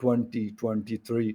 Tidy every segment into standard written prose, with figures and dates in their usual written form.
2023,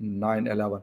9/11।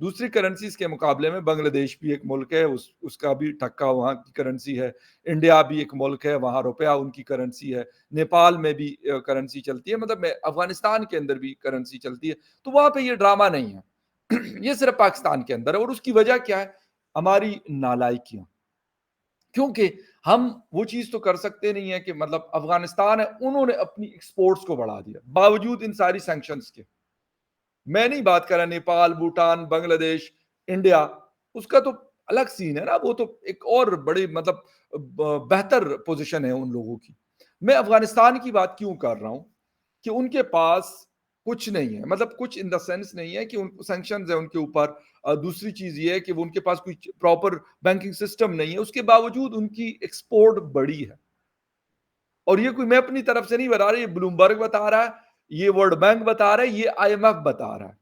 دوسری کرنسیز کے مقابلے میں بنگلہ دیش بھی ایک ملک ہے، اس کا بھی ٹکا وہاں کی کرنسی ہے، انڈیا بھی ایک ملک ہے، وہاں روپیہ ان کی کرنسی ہے، نیپال میں بھی کرنسی چلتی ہے، مطلب افغانستان کے اندر بھی کرنسی چلتی ہے، تو وہاں پہ یہ ڈرامہ نہیں ہے یہ صرف پاکستان کے اندر ہے، اور اس کی وجہ کیا ہے؟ ہماری نالائکیاں، کیونکہ ہم وہ چیز تو کر سکتے نہیں ہے کہ مطلب افغانستان ہے، انہوں نے اپنی ایکسپورٹس کو بڑھا دیا باوجود ان ساری سینکشنز کے. میں نہیں بات کر رہا نیپال، بھوٹان، بنگلہ دیش، انڈیا، اس کا تو الگ سین ہے نا، وہ تو ایک اور بڑی مطلب بہتر پوزیشن ہے ان لوگوں کی. میں افغانستان کی بات کیوں کر رہا ہوں کہ ان کے پاس کچھ نہیں ہے، مطلب کچھ ان دا سینس نہیں ہے کہ ان سینکشنز ہیں ان کے اوپر. دوسری چیز یہ ہے کہ ان کے پاس کوئی پراپر بینکنگ سسٹم نہیں ہے، اس کے باوجود ان کی ایکسپورٹ بڑی ہے. اور یہ کوئی میں اپنی طرف سے نہیں بتا رہا، یہ بلومبرگ بتا رہا ہے، یہ ورلڈ بینک بتا رہا ہے، یہ آئی ایم ایف بتا رہا ہے.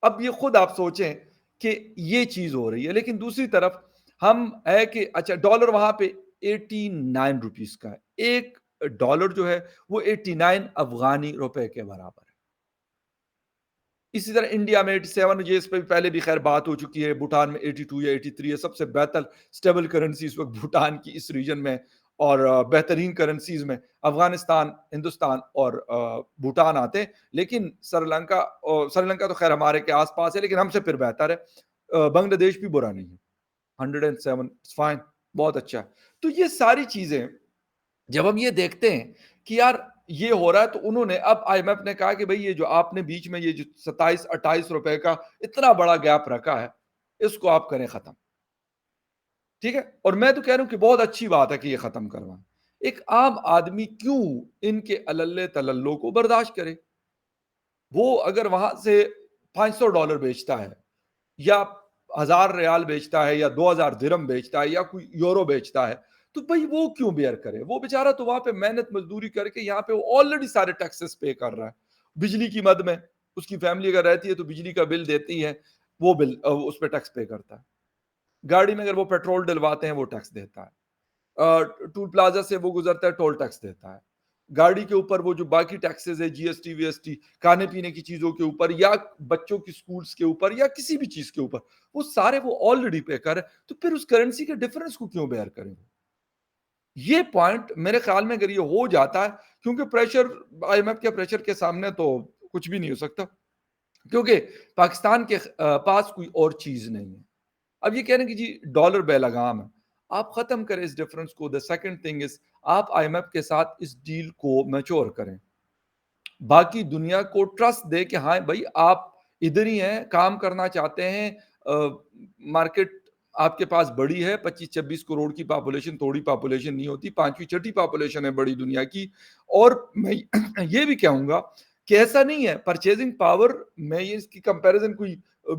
اب یہ خود آپ سوچیں کہ یہ چیز ہو رہی ہے. لیکن دوسری طرف ہم ہے کہ اچھا ڈالر وہاں پہ 89 روپیز کا ہے، ایک ڈالر جو ہے وہ 89 افغانی روپے کے برابر ہے. اسی طرح انڈیا میں 87 جو اس پہ پہلے بھی خیر بات ہو چکی ہے، بھوٹان میں 82 یا 83 ہے، سب سے بہتر سٹیبل کرنسی اس وقت بھوٹان کی اس ریجن میں، اور بہترین کرنسیز میں افغانستان، ہندوستان اور بھوٹان آتے ہیں. لیکن سری لنکا تو خیر ہمارے کے آس پاس ہے لیکن ہم سے پھر بہتر ہے. بنگلہ دیش بھی برا نہیں ہے، 107 فائن، بہت اچھا ہے. تو یہ ساری چیزیں جب ہم یہ دیکھتے ہیں کہ یار یہ ہو رہا ہے، تو انہوں نے اب آئی ایم ایف نے کہا کہ بھئی یہ جو آپ نے بیچ میں یہ جو 27-28 روپے کا اتنا بڑا گیپ رکھا ہے، اس کو آپ کریں ختم. ٹھیک ہے، اور میں تو کہہ رہا ہوں کہ بہت اچھی بات ہے کہ یہ ختم کروائیں. ایک عام آدمی کیوں ان کے اللے تللوں کو برداشت کرے؟ وہ اگر وہاں سے $500 بیچتا ہے، یا 1000 ریال بیچتا ہے، یا 2000 درم بیچتا ہے، یا کوئی یورو بیچتا ہے، تو بھائی وہ کیوں بیئر کرے؟ وہ بیچارہ تو وہاں پہ محنت مزدوری کر کے یہاں پہ وہ آلریڈی سارے ٹیکسز پے کر رہا ہے. بجلی کی مد میں اس کی فیملی اگر رہتی ہے تو بجلی کا بل دیتی ہے، وہ بل اس پہ ٹیکس پے کرتا ہے. گاڑی میں اگر وہ پیٹرول ڈلواتے ہیں وہ ٹیکس دیتا ہے. ٹول پلازا سے وہ گزرتا ہے، ٹول ٹیکس دیتا ہے. گاڑی کے اوپر وہ جو باقی ٹیکسز ہے، G S T V S T, کھانے پینے کی چیزوں کے اوپر، یا بچوں کی سکولز کے اوپر، یا کسی بھی چیز کے اوپر، وہ سارے وہ آلریڈی پے کر ہے. تو پھر اس کرنسی کے ڈفرنس کو کیوں بیئر کریں؟ یہ پوائنٹ میرے خیال میں اگر یہ ہو جاتا ہے، کیونکہ پریشر آئی ایم ایف کے پریشر کے سامنے تو کچھ بھی نہیں ہو سکتا، کیونکہ پاکستان کے پاس کوئی اور چیز نہیں ہے. اب یہ کہہ رہے ہیں کہ جی ڈالر بے لگام ہے، آپ ختم کریں اس ڈفرنس کو. دا سیکنڈ تھنگ از آپ آئی ایم ایف کے ساتھ اس ڈیل کو میچور کریں، باقی دنیا کو ٹرسٹ دے کہ ہاں بھائی آپ ادھر ہی ہیں، کام کرنا چاہتے ہیں، مارکیٹ آپ کے پاس بڑی ہے، 25-26 کروڑ کی پاپولیشن تھوڑی پاپولیشن نہیں ہوتی، 5ویں 6ٹھی پاپولیشن ہے بڑی دنیا کی. اور میں یہ بھی کہوں گا کہ ایسا نہیں ہے پرچیزنگ پاور، میں یہ اس کی کمپیریزن کوئی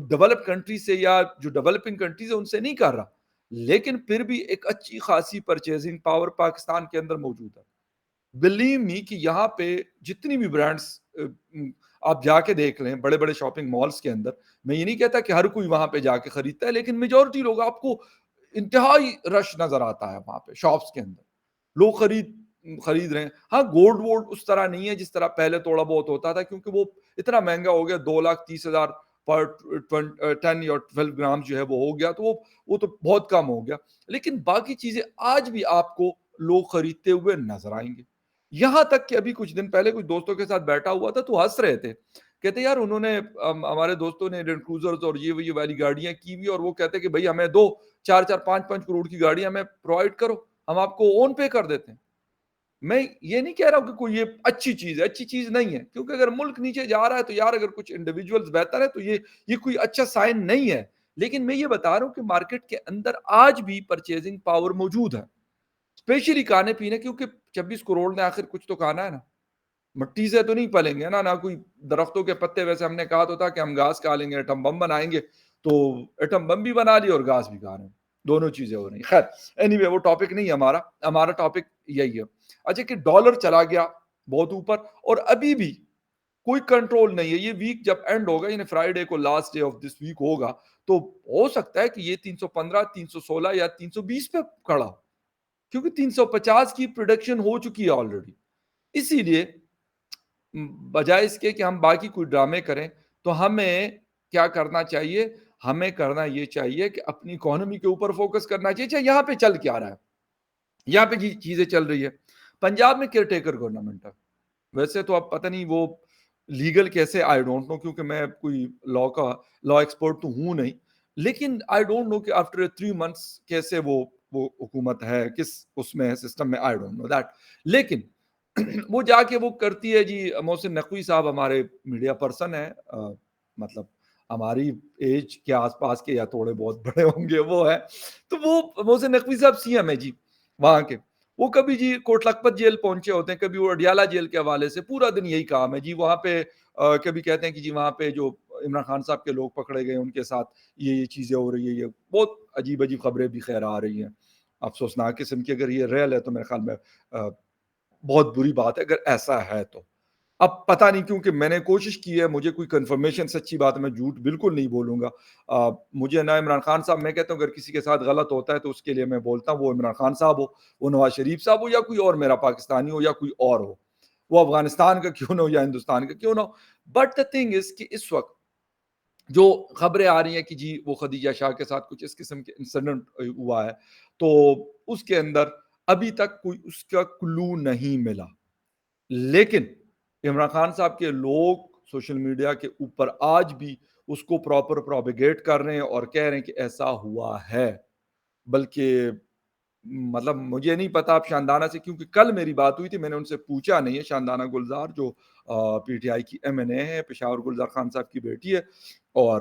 ڈیولپ کنٹری سے یا جو ڈیولپنگ کنٹریز ہے ان سے نہیں کر رہا، لیکن پھر بھی ایک اچھی خاصی پرچیزنگ پاور پاکستان کے اندر موجود ہے. بلیو می کہ یہاں پہ جتنی بھی برانڈس آپ جا کے دیکھ لیں بڑے بڑے شاپنگ مالز کے اندر، میں یہ نہیں کہتا کہ ہر کوئی وہاں پہ جا کے خریدتا ہے، لیکن میجورٹی لوگ آپ کو انتہائی رش نظر آتا ہے وہاں پہ شاپس کے اندر، لوگ خرید رہے ہیں. ہاں گولڈ وولڈ اس طرح نہیں ہے جس طرح پہلے تھوڑا بہت ہوتا تھا، کیونکہ وہ اتنا مہنگا ہو گیا، 2,30,000 پر 10 یا 12 گرام جو ہے وہ ہو گیا، تو وہ تو بہت کم ہو گیا. لیکن باقی چیزیں آج بھی آپ کو لوگ خریدتے ہوئے نظر آئیں گے. یہاں تک کہ ابھی کچھ دن پہلے کچھ دوستوں کے ساتھ بیٹھا ہوا تھا تو ہنس رہے تھے، کہتے یار انہوں نے ہمارے دوستوں نے لینڈ کروزرز اور یہ والی گاڑیاں کی ہوئی، اور وہ کہتے کہ بھائی ہمیں 2 4 4 5 5 کروڑ کی گاڑی ہمیں پرووائڈ کرو، ہم آپ کو اون پے کر دیتے ہیں. میں یہ نہیں کہہ رہا ہوں کہ کوئی یہ اچھی چیز ہے، اچھی چیز نہیں ہے، کیونکہ اگر ملک نیچے جا رہا ہے تو یار اگر کچھ انڈیویجولز بہتر ہے تو یہ کوئی اچھا سائن نہیں ہے. لیکن میں یہ بتا رہا ہوں کہ مارکیٹ کے اندر آج بھی پرچیزنگ پاور موجود ہے، اسپیشلی کھانے پینے، کیونکہ 26 کروڑ نے آخر کچھ تو کھانا ہے نا، مٹی سے تو نہیں پلیں گے نا، نہ کوئی درختوں کے پتے. ویسے ہم نے کہا تو تھا کہ ہم گھاس کھا لیں گے، ایٹم بم بنائیں گے، تو ایٹم بم بھی بنا لی اور گھاس بھی کھا رہے ہیں، دونوں چیزیں ہو رہی ہیں. خیر اینی وے وہ ٹاپک نہیں ہے ہمارا ٹاپک یہی ہے. اچھا کہ ڈالر چلا گیا بہت اوپر، اور ابھی بھی کوئی کنٹرول نہیں ہے. یہ ویک جب اینڈ ہوگا، یعنی فرائیڈے کو last day of this week ہوگا، تو ہو سکتا ہے کہ یہ 315 316 یا 320 پہ کھڑا ہو، کیونکہ 350 کی پروڈکشن ہو چکی ہے آلریڈی. اسی لیے بجائے اس کے کہ ہم باقی کوئی ڈرامے کریں، تو ہمیں کیا کرنا چاہیے؟ ہمیں کرنا یہ چاہیے کہ اپنی اکانومی کے اوپر فوکس کرنا چاہیے، اچھا یہاں پہ چل کیا رہا ہے؟ یہاں پہ چیزیں چل رہی ہے۔ پنجاب میں کیئر ٹیکر گورنمنٹ ہے۔ ویسے تو اب پتہ نہیں وہ لیگل کیسے، آئی ڈونٹ نو، کیونکہ میں کوئی لا ایکسپرٹ تو ہوں نہیں، لیکن آئی ڈونٹ نو کہ آفٹر 3 منتھس کیسے وہ حکومت ہے، کس اس میں سسٹم میں، آئی ڈونٹ نو دیٹ، لیکن وہ جا کے وہ کرتی ہے جی۔ محسن نقوی صاحب ہمارے میڈیا پرسن ہیں، مطلب ہماری ایج کے آس پاس کے یا تھوڑے بہت بڑے ہوں گے وہ ہے، تو وہ محسن نقوی صاحب سی ایم ہے جی وہاں کے۔ وہ کبھی جی کوٹ لکھپت جیل پہنچے ہوتے ہیں، کبھی وہ اڈیالہ جیل کے حوالے سے پورا دن یہی کام ہے جی وہاں پہ۔ کبھی کہتے ہیں کہ جی وہاں پہ جو عمران خان صاحب کے لوگ پکڑے گئے ان کے ساتھ یہ چیزیں ہو رہی ہے، یہ بہت عجیب عجیب خبریں بھی خیر آ رہی ہیں، افسوسناک قسم کی۔ اگر یہ ریئل ہے تو میرے خیال میں بہت بری بات ہے اگر ایسا ہے تو۔ اب پتہ نہیں، کیونکہ میں نے کوشش کی ہے، مجھے کوئی کنفرمیشن، سچی بات ہے، میں جھوٹ بالکل نہیں بولوں گا۔ مجھے نہ عمران خان صاحب، میں کہتا ہوں اگر کسی کے ساتھ غلط ہوتا ہے تو اس کے لیے میں بولتا ہوں، وہ عمران خان صاحب ہو، وہ نواز شریف صاحب ہو، یا کوئی اور میرا پاکستانی ہو، یا کوئی اور ہو، وہ افغانستان کا کیوں نہ ہو یا ہندوستان کا کیوں نہ ہو۔ بٹ دا تھنگ از کہ اس وقت جو خبریں آ رہی ہیں کہ جی وہ خدیجہ شاہ کے ساتھ کچھ اس قسم کے انسیڈنٹ ہوا ہے، تو اس کے اندر ابھی تک کوئی اس کا کلو نہیں ملا، لیکن عمران خان صاحب کے لوگ سوشل میڈیا کے اوپر آج بھی اس کو پراپر پروپیگیٹ کر رہے ہیں اور کہہ رہے ہیں کہ ایسا ہوا ہے۔ بلکہ مطلب مجھے نہیں پتا اب شاندانہ سے، کیونکہ کل میری بات ہوئی تھی، میں نے ان سے پوچھا نہیں ہے، شاندانہ گلزار جو پی ٹی آئی کی ایم این اے ہے، پشاور گلزار خان صاحب کی بیٹی ہے، اور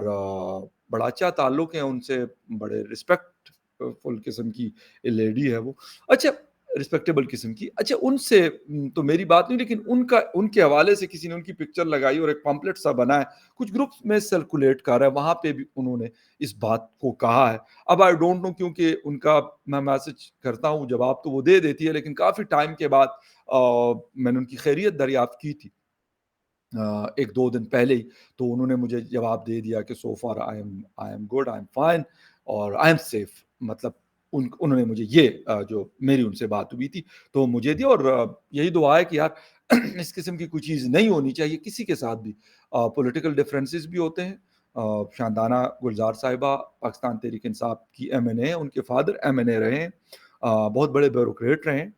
بڑا اچھا تعلق ہے ان سے، بڑے رسپیکٹ فل قسم کی لیڈی ہے وہ، اچھا رسپیکٹیبل قسم کی۔ اچھا ان سے تو میری بات نہیں، لیکن ان کے حوالے سے کسی نے ان کی پکچر لگائی اور ایک پمپلیٹ سا بنا ہے، کچھ گروپس میں سرکولیٹ کر رہا ہے، وہاں پہ بھی انہوں نے اس بات کو کہا ہے۔ اب آئی ڈونٹ نو، کیونکہ ان کا میں میسج کرتا ہوں، جواب تو وہ دے دیتی ہے، لیکن کافی ٹائم کے بعد میں نے ان کی خیریت دریافت کی تھی 1-2 دن پہلے ہی، تو انہوں نے مجھے جواب دے دیا کہ so far I am good, I am fine, اور آئی ایم سیف۔ مطلب انہوں نے مجھے یہ جو میری ان سے بات ہوئی تھی تو مجھے دی، اور یہی دعا ہے کہ یار اس قسم کی کوئی چیز نہیں ہونی چاہیے کسی کے ساتھ بھی۔ پولیٹیکل ڈفرینسز بھی ہوتے ہیں۔ شاندانہ گلزار صاحبہ پاکستان تحریک انصاف کی ایم این اے، ان کے فادر ایم این اے رہے ہیں، بہت بڑے بیوروکریٹ رہے ہیں،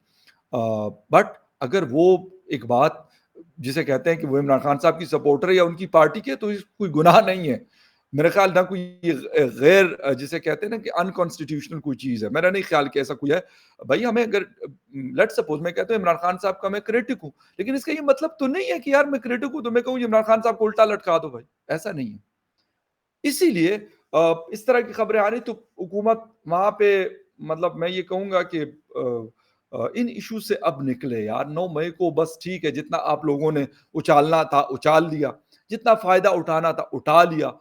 بٹ اگر وہ ایک بات جسے کہتے ہیں کہ وہ عمران خان صاحب کی سپورٹر یا ان کی پارٹی کے، تو اس کوئی گناہ نہیں ہے میرے خیال، نہ کوئی غیر جسے کہتے ہیں نا کہ انکانسٹیٹیوشنل کوئی چیز ہے، میرا نہیں خیال کہ ایسا کوئی ہے۔ بھائی ہمیں اگر لیٹ سپوز میں کہتا ہوں عمران خان صاحب کا میں کریٹک ہوں، لیکن اس کا یہ مطلب تو نہیں ہے کہ یار میں کریٹک ہوں تو میں کہوں عمران خان صاحب کو الٹا لٹکا دو، بھائی ایسا نہیں ہے۔ اسی لیے اس طرح کی خبریں آ رہی تو حکومت وہاں پہ، مطلب میں یہ کہوں گا کہ ان ایشو سے اب نکلے یار۔ 9 مئی کو بس ٹھیک ہے، جتنا آپ لوگوں نے اچالنا تھا اچال لیا، جتنا فائدہ اٹھانا تھا اٹھا لیا،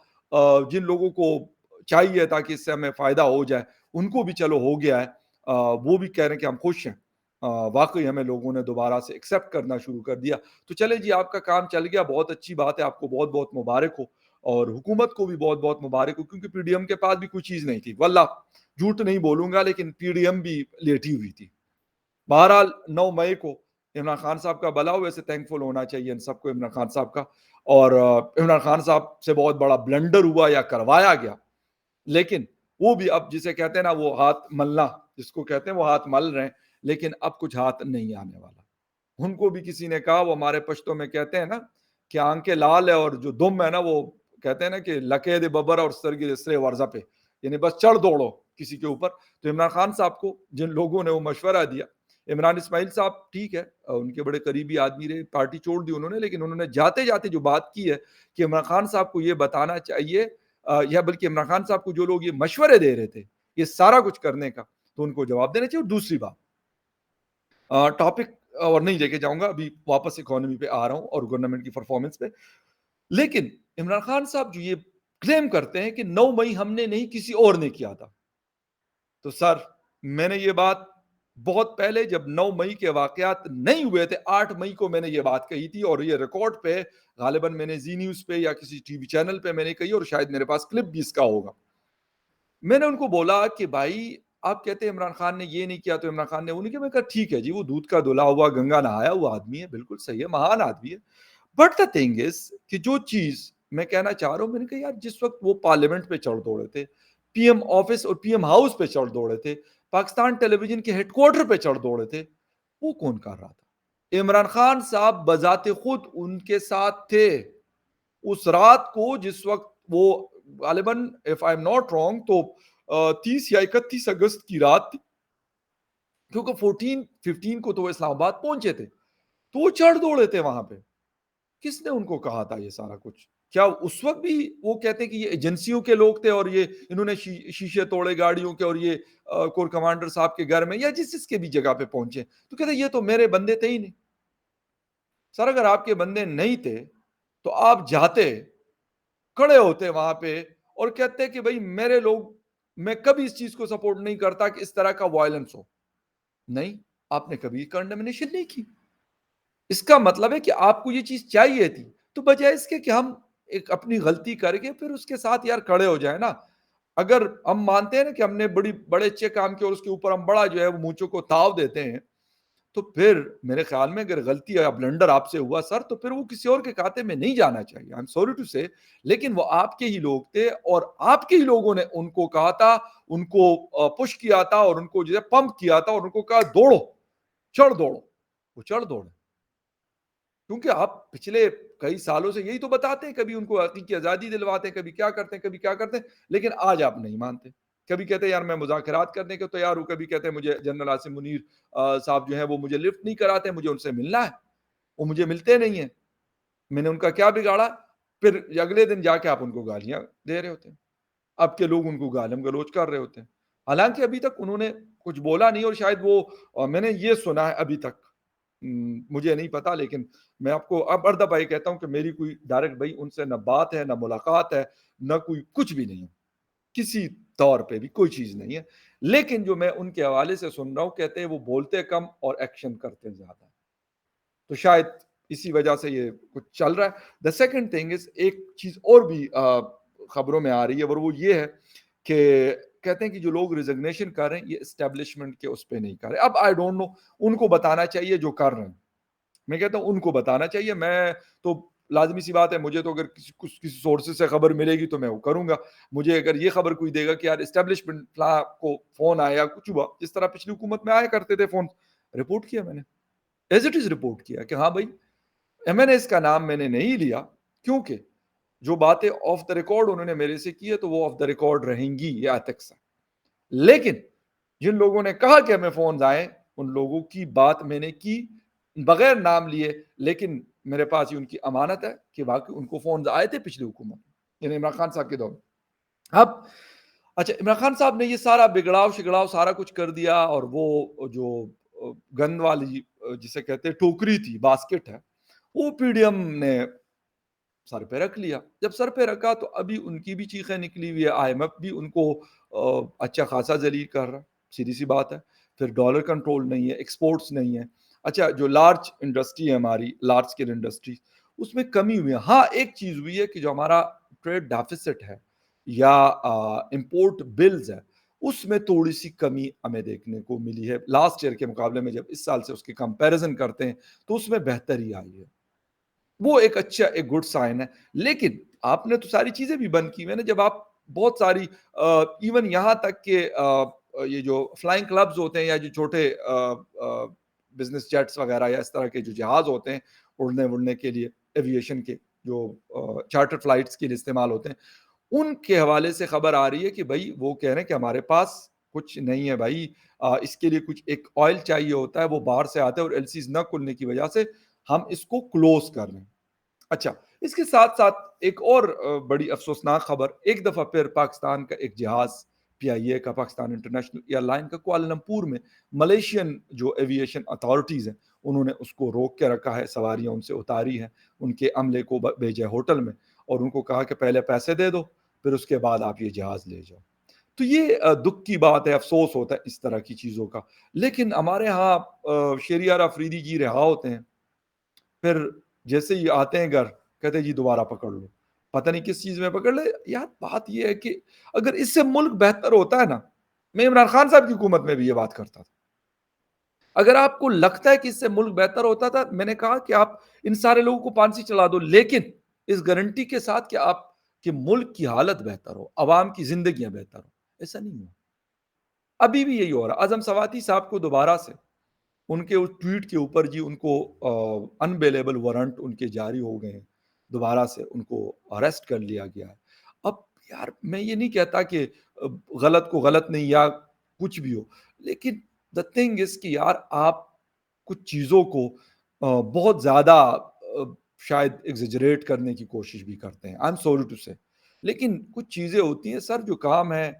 جن لوگوں کو چاہیے تھا کہ اس سے ہمیں فائدہ ہو جائے ان کو بھی چلو ہو گیا ہے، وہ بھی کہہ رہے ہیں کہ ہم خوش ہیں، واقعی ہمیں لوگوں نے دوبارہ سے ایکسیپٹ کرنا شروع کر دیا، تو چلے جی آپ کا کام چل گیا، بہت اچھی بات ہے، آپ کو بہت بہت مبارک ہو، اور حکومت کو بھی بہت بہت مبارک ہو، کیونکہ پی ڈی ایم کے پاس بھی کوئی چیز نہیں تھی، واللہ جھوٹ نہیں بولوں گا، لیکن پی ڈی ایم بھی لیٹی ہوئی تھی۔ بہرحال 9 مئی کو عمران خان صاحب کا بھلا ہو، ویسے تھینک فل ہونا چاہیے ان سب کو عمران خان صاحب کا، اور عمران خان صاحب سے بہت بڑا بلنڈر ہوا یا کروایا گیا، لیکن وہ بھی اب جسے کہتے ہیں نا وہ ہاتھ ملنا، جس کو کہتے ہیں وہ ہاتھ مل رہے ہیں، لیکن اب کچھ ہاتھ نہیں آنے والا۔ ان کو بھی کسی نے کہا، وہ ہمارے پشتوں میں کہتے ہیں نا کہ آنکھیں لال ہے اور جو دم ہے نا، وہ کہتے ہیں نا کہ لکے دے ببر اور سرگی سرے ورزہ پہ، یعنی بس چڑھ دوڑو کسی کے اوپر۔ تو عمران خان صاحب کو جن لوگوں نے وہ مشورہ دیا، عمران اسماعیل صاحب ٹھیک ہے، ان کے بڑے قریبی آدمی رہے، پارٹی چھوڑ دی انہوں نے، لیکن انہوں نے جاتے جاتے جو بات کی ہے کہ عمران خان صاحب کو یہ بتانا چاہیے، یا بلکہ عمران خان صاحب کو جو لوگ یہ مشورے دے رہے تھے یہ سارا کچھ کرنے کا، تو ان کو جواب دینا چاہیے۔ اور دوسری بات، ٹاپک اور نہیں لے کے جاؤں گا، ابھی واپس اکانومی پہ آ رہا ہوں اور گورنمنٹ کی پرفارمنس پہ، لیکن عمران خان صاحب جو یہ کلیم کرتے ہیں کہ 9 مئی ہم نے نہیں کسی اور نے کیا تھا، تو سر میں نے یہ بات بہت پہلے جب 9 مئی کے واقعات نہیں ہوئے تھے، 8 مئی کو میں نے یہ بات کہی تھی، اور یہ ریکارڈ پہ غالباً میں نے زی نیوز پہ یا کسی ٹی وی چینل پہ میں نے کہی، اور شاید میرے پاس کلپ بھی اس کا ہوگا۔ میں نے ان کو بولا کہ بھائی آپ کہتے ہیں عمران خان نے یہ نہیں کیا تو عمران خان نے وہ نہیں کیا، میں کہا ٹھیک ہے جی، وہ دودھ کا دھلا ہوا گنگا نہایا ہوا آدمی ہے، بالکل صحیح ہے، مہان آدمی ہے، بٹ دا تھنگ از کہ جو چیز میں کہنا چاہ رہا ہوں، میں نے کہا یار جس وقت وہ پارلیمنٹ پہ چڑھ دوڑے تھے، پی ایم آفس اور پی ایم ہاؤس پہ چڑھ دوڑے تھے، پاکستان ٹیلی ویژن کے ہیڈ کوارٹر پہ چڑھ دوڑے تھے، وہ کون کر رہا تھا؟ عمران خان صاحب بذات خود ان کے ساتھ تھے اس رات کو، جس وقت وہ غالباً if I'm not wrong تو 30 یا 31 اگست کی رات تھی، کیونکہ 15 کو تو وہ اسلام آباد پہنچے تھے، تو وہ چڑھ دوڑے تھے وہاں پہ. کس نے ان کو کہا تھا یہ سارا کچھ؟ کیا اس وقت بھی وہ کہتے ہیں کہ یہ ایجنسیوں کے لوگ تھے اور یہ انہوں نے شیشے توڑے گاڑیوں کے اور یہ کور کمانڈر صاحب کے گھر میں یا جس کے بھی جگہ پہ پہنچے؟ تو کہتے ہیں یہ تو میرے بندے تھے ہی نہیں. سر اگر آپ کے بندے نہیں تھے تو آپ جاتے، کھڑے ہوتے وہاں پہ اور کہتے کہ بھائی میرے لوگ، میں کبھی اس چیز کو سپورٹ نہیں کرتا کہ اس طرح کا وائلنس ہو. نہیں، آپ نے کبھی کنڈمنیشن نہیں کی. اس کا مطلب ہے کہ آپ کو یہ چیز چاہیے تھی، تو بجائے اس کے کہ ہم ایک اپنی غلطی کر کے پھر اس کے ساتھ یار کھڑے ہو جائیں نا. اگر ہم مانتے ہیں نا کہ ہم نے بڑے اچھے کام کیے اور اس کے اوپر ہم بڑا جو ہے وہ مونچوں کو تاؤ دیتے ہیں، تو پھر میرے خیال میں اگر غلطی یا بلنڈر آپ سے ہوا سر، تو پھر وہ کسی اور کے کھاتے میں نہیں جانا چاہیے. آئی ایم سوری ٹو سے، لیکن وہ آپ کے ہی لوگ تھے اور آپ کے ہی لوگوں نے ان کو کہا تھا، ان کو پش کیا تھا اور ان کو جو ہے پمپ کیا تھا اور ان کو کہا دوڑو، چڑھ دوڑو. وہ چڑھ دوڑے کیونکہ آپ پچھلے کئی سالوں سے یہی تو بتاتے ہیں، کبھی ان کو حقیقی آزادی دلواتے ہیں، کبھی کیا کرتے ہیں، کبھی کیا کرتے ہیں، لیکن آج آپ نہیں مانتے. کبھی کہتے ہیں یار میں مذاکرات کرنے کے تیار ہوں، کبھی کہتے ہیں مجھے جنرل عاصم منیر صاحب جو ہیں وہ مجھے لفٹ نہیں کراتے، مجھے ان سے ملنا ہے، وہ مجھے ملتے نہیں ہیں، میں نے ان کا کیا بگاڑا؟ پھر اگلے دن جا کے آپ ان کو گالیاں دے رہے ہوتے ہیں، اب کے لوگ ان کو گالم گلوچ کر رہے ہوتے ہیں، حالانکہ ابھی تک انہوں نے کچھ بولا نہیں. اور شاید وہ میں نے یہ سنا ہے ابھی تک، مجھے نہیں پتا، لیکن میں آپ کو اب اردہ بھائی کہتا ہوں کہ میری کوئی ڈائریکٹ بھائی ان سے نہ بات ہے، نہ ملاقات ہے، نہ کوئی کچھ بھی نہیں ہے، کسی طور پہ بھی کوئی چیز نہیں ہے. لیکن جو میں ان کے حوالے سے سن رہا ہوں، کہتے ہیں وہ بولتے کم اور ایکشن کرتے زیادہ، تو شاید اسی وجہ سے یہ کچھ چل رہا ہے. دا سیکنڈ تھنگ از، ایک چیز اور بھی خبروں میں آ رہی ہے اور وہ یہ ہے کہ کہتے ہیں کہ جو لوگ ریزگنیشن کر رہے ہیں یہ اسٹیبلشمنٹ کے اس پہ نہیں کر رہے. اب آئی ڈونٹ نو، ان کو بتانا چاہیے جو کر رہے ہیں، میں کہتا ہوں ان کو بتانا چاہیے. میں تو لازمی سی بات ہے، مجھے تو اگر کسی سورسز سے خبر ملے گی تو میں وہ کروں گا. مجھے اگر یہ خبر کوئی دے گا کہ یار اسٹیبلشمنٹ فلاں کو فون آیا کچھ ہوا، جس طرح پچھلی حکومت میں آیا کرتے تھے فون، رپورٹ کیا میں نے، ایز اٹ از رپورٹ کیا کہ ہاں بھائی ایم این ایس کا نام میں نے نہیں لیا، کیونکہ جو باتیں آف دا ریکارڈ انہوں نے میرے سے کی ہے تو وہ آف دا ریکارڈ رہیں گی، یہ ایتھکس ہے. لیکن جن لوگوں نے کہا کہ ہمیں فونز آئے، ان لوگوں کی بات میں نے کی بغیر نام لیے، لیکن میرے پاس یہ ان کی امانت ہے کہ واقعی ان کو فونز آئے تھے پچھلی حکومت یعنی عمران خان صاحب کے دور میں. اب اچھا، عمران خان صاحب نے یہ سارا بگڑاؤ شگڑاؤ سارا کچھ کر دیا، اور وہ جو گن والی جسے کہتے ہیں ٹوکری تھی، باسکٹ ہے، وہ پی ڈی ایم نے سر پہ رکھ لیا. جب سر پہ رکھا تو ابھی ان کی بھی چیخیں نکلی ہوئی ہے، آئی ایم ایف بھی ان کو اچھا خاصا ذلیل کر رہا، سیدھی سی بات ہے. پھر ڈالر کنٹرول نہیں ہے، ایکسپورٹس نہیں ہے. اچھا، جو لارج انڈسٹری ہے ہماری، لارج اسکیل انڈسٹری، اس میں کمی ہوئی ہے. ہاں ایک چیز ہوئی ہے کہ جو ہمارا ٹریڈ ڈیفیسٹ ہے یا امپورٹ بلز ہے، اس میں تھوڑی سی کمی ہمیں دیکھنے کو ملی ہے لاسٹ ایئر کے مقابلے میں. جب اس سال سے اس کی کمپیریزن کرتے ہیں تو اس میں بہتری آئی ہے، وہ ایک اچھا ایک گڈ سائن ہے. لیکن آپ نے تو ساری چیزیں بھی بند کی ہوئی نا، جب آپ بہت ساری ایون یہاں تک کہ یہ جو فلائنگ کلبز ہوتے ہیں یا جو چھوٹے بزنس جیٹس وغیرہ یا اس طرح کے جو جہاز ہوتے ہیں اڑنے کے لیے، ایویشن کے جو چارٹر فلائٹس کے لیے استعمال ہوتے ہیں، ان کے حوالے سے خبر آ رہی ہے کہ بھائی وہ کہہ رہے ہیں کہ ہمارے پاس کچھ نہیں ہے بھائی، اس کے لیے کچھ ایک آئل چاہیے ہوتا ہے، وہ باہر سے آتا ہے اور ایل سیز نہ کھلنے کی وجہ سے ہم اس کو کلوز کر رہے ہیں. اچھا، اس کے ساتھ ساتھ ایک اور بڑی افسوسناک خبر، ایک دفعہ پھر پاکستان کا ایک جہاز پی آئی اے کا، پاکستان انٹرنیشنل ایئر لائن کا، کوالالمپور میں ملیشین جو ایویشن اتھارٹیز ہیں انہوں نے اس کو روک کے رکھا ہے، سواریاں ان سے اتاری ہیں، ان کے عملے کو بھیجے ہوٹل میں اور ان کو کہا کہ پہلے پیسے دے دو پھر اس کے بعد آپ یہ جہاز لے جاؤ. تو یہ دکھ کی بات ہے، افسوس ہوتا ہے اس طرح کی چیزوں کا. لیکن ہمارے ہاں شہریار افریدی جی رہا ہوتے ہیں، پھر جیسے ہی آتے ہیں گھر کہتے ہیں جی دوبارہ پکڑ لو، پتہ نہیں کس چیز میں پکڑ لے. یار بات یہ ہے کہ اگر اس سے ملک بہتر ہوتا ہے نا، میں عمران خان صاحب کی حکومت میں بھی یہ بات کرتا تھا، اگر آپ کو لگتا ہے کہ اس سے ملک بہتر ہوتا تھا، میں نے کہا کہ آپ ان سارے لوگوں کو پھانسی چلا دو، لیکن اس گارنٹی کے ساتھ کہ آپ کے ملک کی حالت بہتر ہو، عوام کی زندگیاں بہتر ہو، ایسا نہیں ہوا۔ ابھی بھی یہی ہو رہا ہے۔ اعظم سواتی صاحب کو دوبارہ سے ان کے اس ٹویٹ کے اوپر جی ان کو انبیلیبل وارنٹ ان کے جاری ہو گئے ہیں، دوبارہ سے ان کو اریسٹ کر لیا گیا ہے۔ اب یار میں یہ نہیں کہتا کہ غلط کو غلط نہیں یا کچھ بھی ہو، لیکن دا تھنگ از کہ یار آپ کچھ چیزوں کو بہت زیادہ شاید ایگزیجریٹ کرنے کی کوشش بھی کرتے ہیں، آئی ایم سوری ٹو سے، لیکن کچھ چیزیں ہوتی ہیں سر، جو کام ہے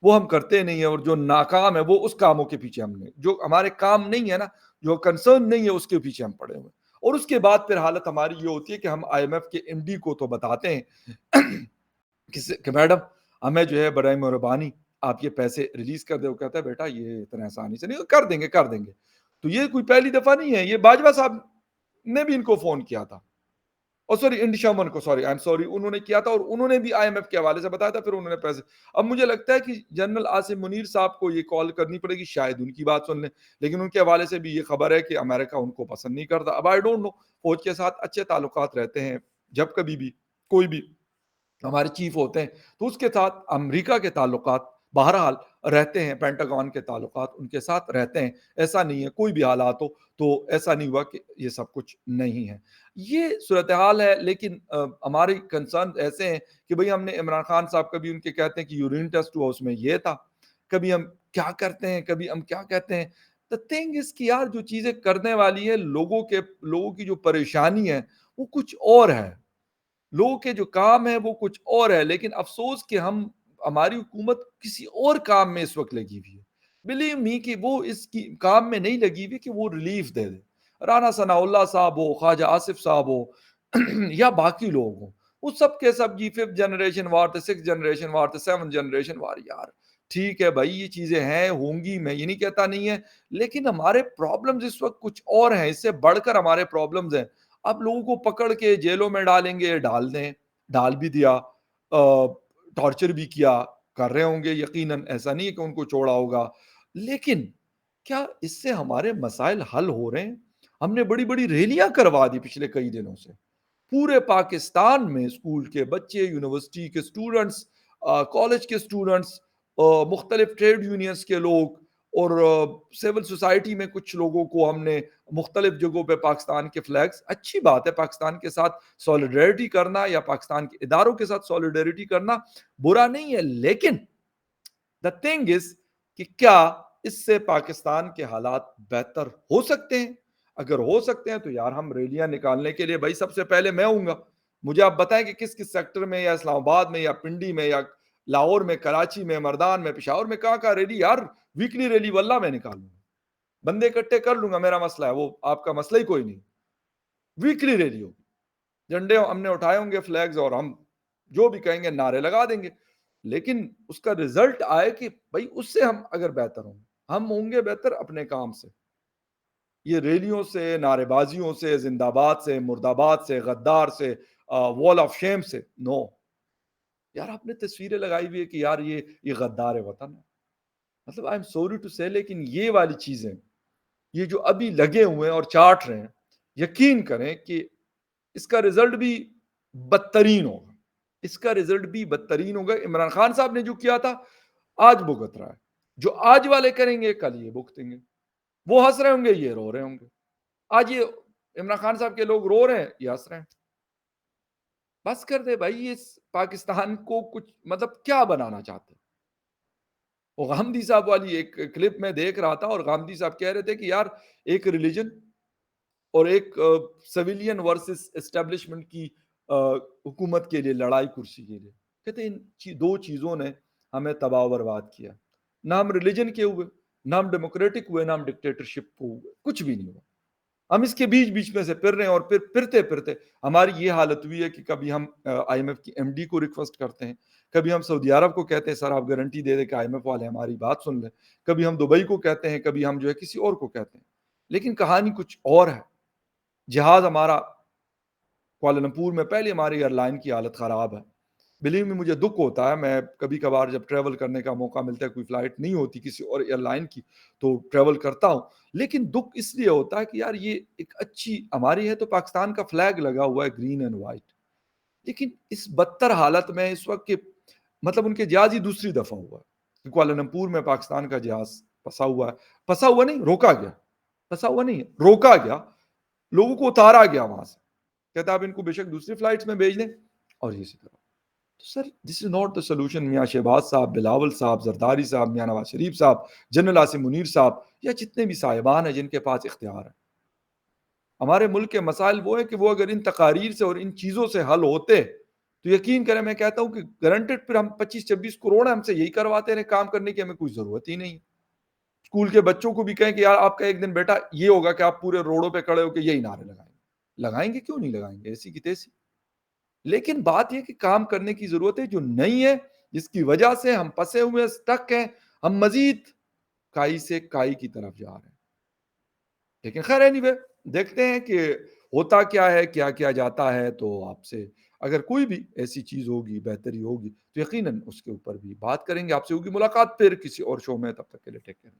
وہ ہم کرتے نہیں ہیں، اور جو ناکام ہے وہ اس کاموں کے پیچھے ہم نے، جو ہمارے کام نہیں ہے نا، جو کنسرن نہیں ہے اس کے پیچھے ہم پڑے ہوئے ہیں۔ اور اس کے بعد پھر حالت ہماری یہ ہوتی ہے کہ ہم آئی ایم ایف کے ایم ڈی کو تو بتاتے ہیں کہ میڈم ہمیں جو ہے برائے مہربانی آپ یہ پیسے ریلیز کر دے۔ وہ کہتا ہے بیٹا یہ اتنا آسانی سے نہیں، کر دیں گے کر دیں گے۔ تو یہ کوئی پہلی دفعہ نہیں ہے، یہ باجوہ صاحب نے بھی ان کو فون کیا تھا، اور سوری انڈی شرمن کو، سوری آئی ایم سوری، انہوں نے کیا تھا، اور انہوں نے بھی آئی ایم ایف کے حوالے سے بتایا تھا، پھر انہوں نے پیسے۔ اب مجھے لگتا ہے کہ جنرل عاصم منیر صاحب کو یہ کال کرنی پڑے گی، شاید ان کی بات سن لیں، لیکن ان کے حوالے سے بھی یہ خبر ہے کہ امریکہ ان کو پسند نہیں کرتا۔ اب آئی ڈونٹ نو، فوج کے ساتھ اچھے تعلقات رہتے ہیں، جب کبھی بھی کوئی بھی ہمارے چیف ہوتے ہیں تو اس کے ساتھ امریکہ کے تعلقات بہرحال رہتے ہیں، پینٹاگون کے تعلقات ان کے ساتھ رہتے ہیں، ایسا نہیں ہے کوئی بھی حالات ہو تو ایسا نہیں ہوا کہ یہ سب کچھ نہیں ہے، یہ صورتحال ہے۔ لیکن ہمارے کنسرن ایسے ہیں کہ بھئی ہم نے عمران خان صاحب کبھی ان کے کہتے ہیں کہ یورین ٹیسٹ ہوا اس میں یہ تھا، کبھی ہم کیا کرتے ہیں، کبھی ہم کیا کہتے ہیں۔ دا تھنگ اس کی یار جو چیزیں کرنے والی ہے، لوگوں کی جو پریشانی ہے وہ کچھ اور ہے، لوگوں کے جو کام ہے وہ کچھ اور ہے، لیکن افسوس کہ ہماری حکومت کسی اور کام میں اس وقت لگی ہوئی ہے۔ بلیو می کہ وہ اس کی کام میں نہیں لگی ہوئی کہ وہ ریلیف دے دے، رانا ثناء اللہ صاحب ہو، خواجہ آصف صاحب ہو یا باقی لوگ ہوں، وہ سب کے سب جی 5th جنریشن وار تھے، 6th جنریشن وار تھے، 7th جنریشن وار۔ یار ٹھیک ہے بھائی، یہ چیزیں ہیں، ہوں گی، میں یہ نہیں کہتا نہیں ہے، لیکن ہمارے پرابلمز اس وقت کچھ اور ہیں، اس سے بڑھ کر ہمارے پرابلمز ہیں۔ اب لوگوں کو پکڑ کے جیلوں میں ڈالیں گے، ڈال دیں، ڈال بھی دیا، ٹارچر بھی کیا، کر رہے ہوں گے یقیناً، ایسا نہیں ہے کہ ان کو چھوڑا ہوگا، لیکن کیا اس سے ہمارے مسائل حل ہو رہے ہیں؟ ہم نے بڑی بڑی ریلیاں کروا دی پچھلے کئی دنوں سے، پورے پاکستان میں اسکول کے بچے، یونیورسٹی کے اسٹوڈنٹس، کالج کے اسٹوڈنٹس، مختلف ٹریڈ یونینز کے لوگ، اور سول سوسائٹی میں کچھ لوگوں کو ہم نے مختلف جگہوں پہ پاکستان کے فلیگز، اچھی بات ہے پاکستان کے ساتھ سولیڈریٹی کرنا یا پاکستان کے اداروں کے ساتھ سولیڈریٹی کرنا برا نہیں ہے، لیکن دا تھنگ از کہ کیا اس سے پاکستان کے حالات بہتر ہو سکتے ہیں؟ اگر ہو سکتے ہیں تو یار ہم ریلیاں نکالنے کے لیے، بھائی سب سے پہلے میں ہوں گا، مجھے آپ بتائیں کہ کس کس سیکٹر میں، یا اسلام آباد میں، یا پنڈی میں، یا لاہور میں، کراچی میں، مردان میں، پشاور میں، کہاں ریلی، یار ویکلی ریلی واللہ میں نکالوں گا، بندے اکٹھے کر لوں گا، میرا مسئلہ ہے وہ، آپ کا مسئلہ ہی کوئی نہیں، ویکلی ریلی ہوگی، جھنڈے ہم نے اٹھائے ہوں گے، فلیگز، اور ہم جو بھی کہیں گے نعرے لگا دیں گے، لیکن اس کا رزلٹ آئے کہ بھائی اس سے ہم اگر بہتر ہوں، ہم ہوں گے بہتر اپنے کام سے، یہ ریلیوں سے، نعرے بازیوں سے، زندہ باد سے، مرد آباد سے، غدار سے، وال آف شیم سے، نو۔ یار آپ نے تصویریں لگائی ہوئی ہے کہ یار یہ غدار وطن ہے، مطلب آئی ایم سوری ٹو سے، لیکن یہ والی چیزیں، یہ جو ابھی لگے ہوئے ہیں اور چاٹ رہے ہیں، یقین کریں کہ اس کا رزلٹ بھی بدترین ہوگا، اس کا رزلٹ بھی بدترین ہوگا۔ عمران خان صاحب نے جو کیا تھا آج بھگت رہا ہے، جو آج والے کریں گے کل یہ بھگتیں گے، وہ ہنس رہے ہوں گے یہ رو رہے ہوں گے، آج یہ عمران خان صاحب کے لوگ رو رہے ہیں یہ ہنس رہے ہیں۔ بس کر دے بھائی، اس پاکستان کو کچھ مطلب کیا بنانا چاہتے ہیں؟ وہ غامدی صاحب والی ایک کلپ میں دیکھ رہا تھا، اور غامدی صاحب کہہ رہے تھے کہ یار ایک ریلیجن اور ایک سویلین ورسز اسٹیبلشمنٹ کی حکومت کے لیے لڑائی، کرسی کے لیے، کہتے ہیں ان دو چیزوں نے ہمیں تباہ و برباد کیا، نہ ہم ریلیجن کے ہوئے، نہ ہم ڈیموکریٹک ہوئے، نہ ہم ڈکٹیٹرشپ کو ہوئے، کچھ بھی نہیں ہوا، ہم اس کے بیچ میں سے پھر رہے ہیں، اور پھر پھرتے ہماری یہ حالت ہوئی ہے کہ کبھی ہم آئی ایم ایف کی ایم ڈی کو ریکویسٹ کرتے ہیں، کبھی ہم سعودی عرب کو کہتے ہیں سر آپ گارنٹی دے دیں کہ آئی ایم ایف والے ہماری بات سن لیں، کبھی ہم دبئی کو کہتے ہیں، کبھی ہم جو ہے کسی اور کو کہتے ہیں، لیکن کہانی کچھ اور ہے۔ جہاز ہمارا کوالالمپور میں، پہلے ہماری ایئر لائن کی حالت خراب ہے، بلیو میں مجھے دکھ ہوتا ہے، میں کبھی کبھار جب ٹریول کرنے کا موقع ملتا ہے، کوئی فلائٹ نہیں ہوتی کسی اور ایئر لائن کی تو ٹریول کرتا ہوں، لیکن دکھ اس لیے ہوتا ہے کہ یار یہ ایک اچھی ہماری ہے، تو پاکستان کا فلیگ لگا ہوا ہے گرین اینڈ وائٹ، لیکن اس بدتر حالت میں اس وقت کہ مطلب ان کے جہاز ہی دوسری دفعہ ہوا ہے، کوالالمپور میں پاکستان کا جہاز پھنسا ہوا ہے، پھنسا ہوا نہیں روکا گیا، پھنسا ہوا نہیں روکا گیا، لوگوں کو اتارا گیا وہاں سے، کہتا آپ ان کو بے شک دوسری فلائٹس میں بھیج دیں اور اسی طرح. تو سر دس از ناٹ دا سولوشن. میاں شہباز صاحب، بلاول صاحب، زرداری صاحب، میاں نواز شریف صاحب، جنرل عاصم منیر صاحب یا جتنے بھی صاحبان ہیں جن کے پاس اختیار ہے، ہمارے ملک کے مسائل وہ ہیں کہ وہ اگر ان تقاریر سے اور ان چیزوں سے حل ہوتے تو یقین کریں میں کہتا ہوں کہ گارنٹیڈ پھر ہم 25-26 کروڑ ہم سے یہی کرواتے رہے کام کرنے کی، ہمیں کوئی ضرورت ہی نہیں. اسکول کے بچوں کو بھی کہیں کہ یار آپ کا ایک دن بیٹا یہ ہوگا کہ آپ پورے روڈوں پہ کھڑے ہو کے یہی نعرے لگائیں گے، کیوں نہیں لگائیں گے ایسی کی تیسی. لیکن بات یہ کہ کام کرنے کی ضرورت ہے جو نہیں ہے، جس کی وجہ سے ہم پھنسے ہوئے سٹک ہیں، ہم مزید کائی سے کائی کی طرف جا رہے ہیں. لیکن خیر اینی دیکھتے ہیں کہ ہوتا کیا ہے، کیا کیا جاتا ہے. تو آپ سے اگر کوئی بھی ایسی چیز ہوگی، بہتری ہوگی تو یقیناً اس کے اوپر بھی بات کریں گے. آپ سے ہوگی ملاقات پھر کسی اور شو میں، تب تک کے لیے ٹیک کیئر.